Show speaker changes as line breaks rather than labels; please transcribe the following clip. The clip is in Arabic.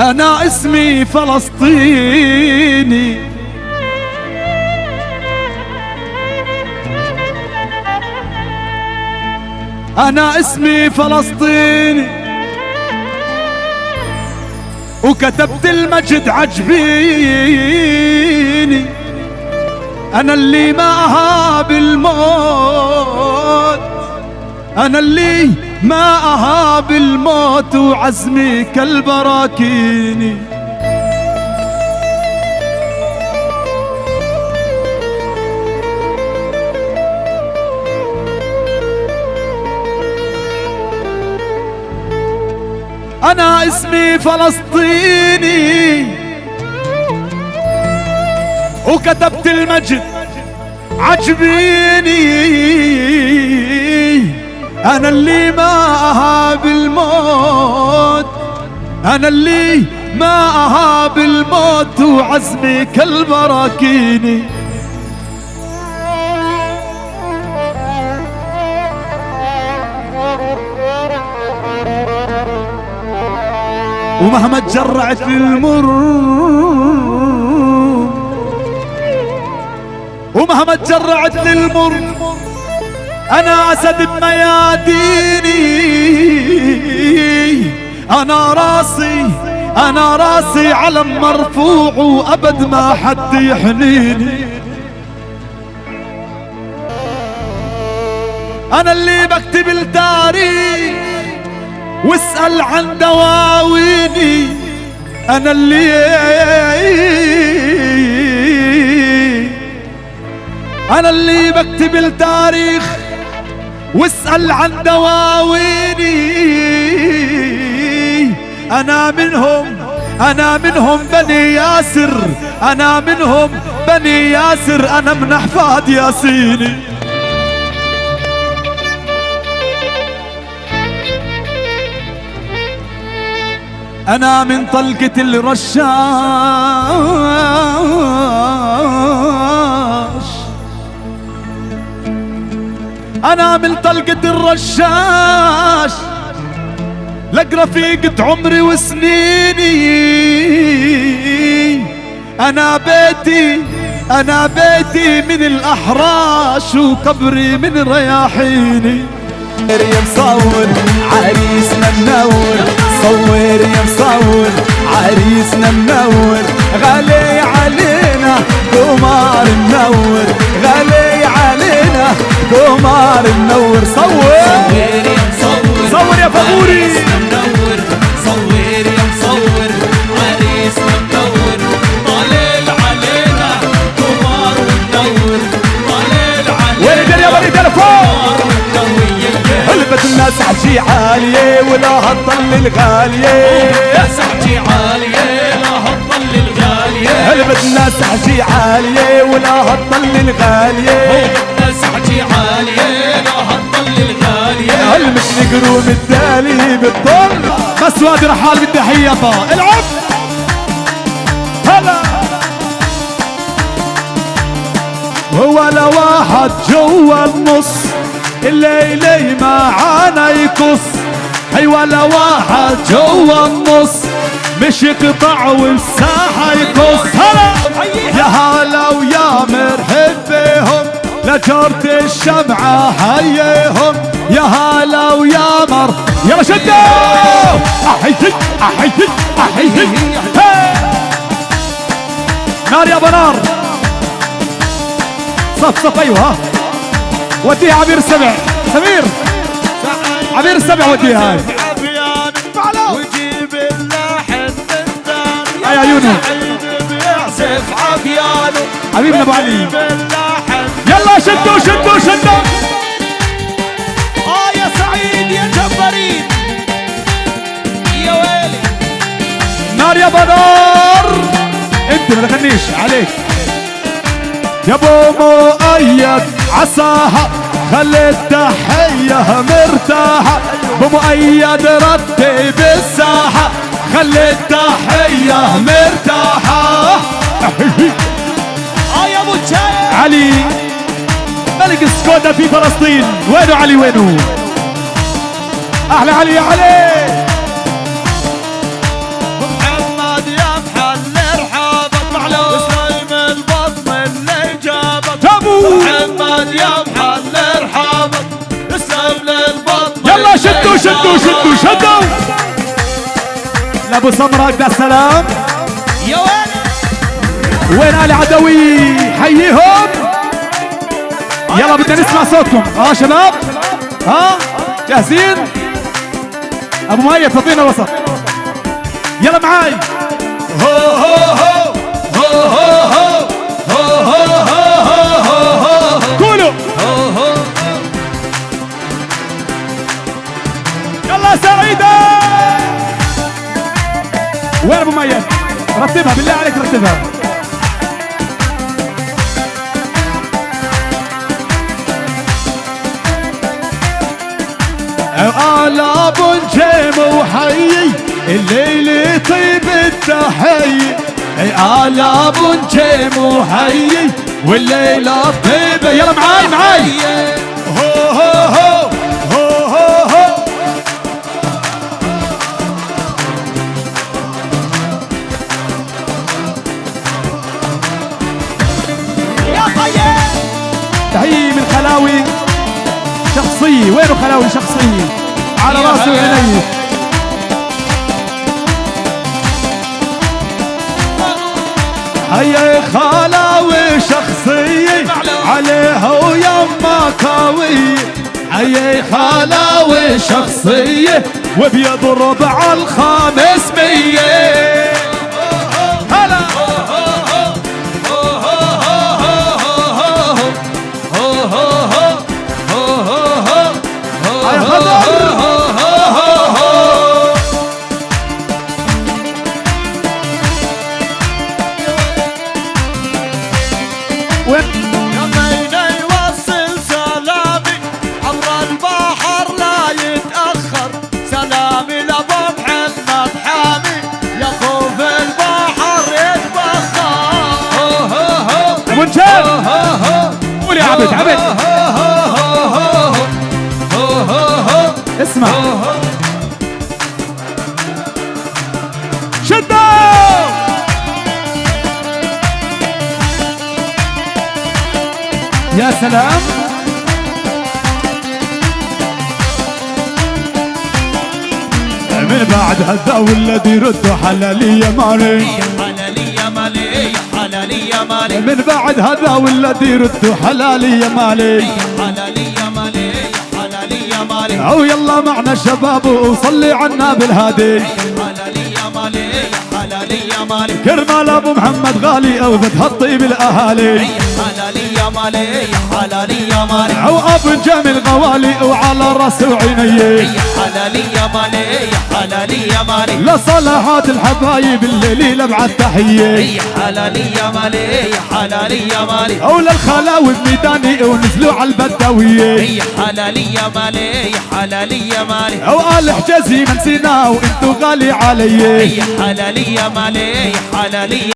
أنا اسمي فلسطيني، أنا اسمي فلسطيني، وكتبت المجد عجبيني. أنا اللي ما أهاب الموت، أنا اللي ما أهاب الموت، وعزمي كالبراكيني. أنا اسمي فلسطيني، وكتبت المجد عجبيني. أنا اللي ما أهاب الموت، أنا اللي ما أهاب الموت، وعزمي كالبراكيني. ومهما تجرعت للمر، ومهما تجرعت للمر، أنا أسد بمياديني. أنا راسي علم مرفوع، وأبد ما حد يحنيني. أنا اللي بكتب التاريخ واسأل عن دواويني. أنا اللي بكتب التاريخ واسأل عن دواويني. أنا منهم بني ياسر، أنا منهم بني ياسر، أنا من أحفاد ياسيني. أنا من طلقة الرشاش، أنا من طلقة الرشاش، لك رفيقة عمري وسنيني. أنا بيتي من الأحراش، وقبري من رياحيني. يا مصور عريسنا منور، صور يا مصور عريسنا منور، غالي علينا قمر منور، غالي علينا قمر منور. صور يا مصور، صور يا فغوري، منور. صور يا مصور عريسنا منور، طالع علينا قمر منور، طالع علينا. وين يا بني تلفون؟ هلبت الناس حجي عالية ولا هتضل الغالية، الناس حجي عالية لا هتضل الغالية، هلبت الناس حجي عالية ولا هتضل الغالية، الناس حجي عالية لا هتضل الغالية. هلمش نقروم الدالي بالضل، بس وادي رحال بدي حيطة العب. هلا هو لواحد جوا النص، الليلي معانا يقص. هي ولا واحد جوا النص، مش يقطع والساحة يقص. هلا يا هلا ويا مرحب بهم، لجرت الشمعة حيهم. يا هلا ويا مر، يلا شدوا أحيي أحيي أحيي. نار يا بنار، صف ايوه. وديها عبير السبع، سمير عبير السبع وديها هاي. وجيب اللحن من دار يا عيونه، بيعزف عبيانه حبيبنا ابو علي. يلا شدوا شدوا شدوا. يا سعيد يا جبارين يا ويلي. نار يا بنار، انت ما دخلنيش عليك يا ابو مؤيد. عساها خلي التحية مرتاحة، بمؤيد رتب الساحة، خلي التحية مرتاحة. يا ابو تشاي علي ملك السكودا في فلسطين. وينه علي وينه؟ احلى علي يا علي. محمد شدوا شدوا شدوا لابو سمرة ده السلام.
يا
وين آل عدوي حييهم. يلا بدنا نسمع صوتكم. شباب جاهزين. ابو ماية تعطينا وسط. يلا معاي.
هو هو هو هو هو هو هو
قولوا يلا سعيدة. وين ابو ماية؟ رتبها بالله عليك رتبها. آلاب جيم وحيي الليل طيب التحية. آلاب جيم وحيي والليلة طيبة. يلا معاي معاي.
هو هو هو هو هو هو يا طيب.
تحية من خلاوي شخصية. وينه خلاوي شخصية؟ على راسي وعيني. هيا خلاوي شخصية عليها ويما كاوية. هيا خلاوي شخصية وبيضرب على ال500. هلا قول يا عبد عبد. اسمع شدوا. يا سلام. من بعد هذا والذي يرد حلالي يا مالي.
حلالي يا مالي حلالي يا مالي.
من بعد هذا والذي يرد حلالي يا مالي.
حلالي يا مالي حلالي يا مالي.
او يلا معنا شباب وصلي عنا بالهادي.
حلالي يا مالي حلالي يا مالي.
كرمال ابو محمد غالي او بدها الطيب الاهالي.
حلالي يا مالي حلالي يا مالي.
او ابو جميل غوالي وعلى راسي وعيني.
حلالي يا مالي حلالي يا مالي.
لصلاحات الحبايب الليلي لبعد تحيه.
حلالي يا مالي حلالي يا مالي.
او للخلاوي بميداني ونزلوا على البدويه.
حلالي يا مالي حلالي يا مالي.
او آل حجازي ما نسيناه وانتو غالي علي.
حلالي يا مالي حلالي.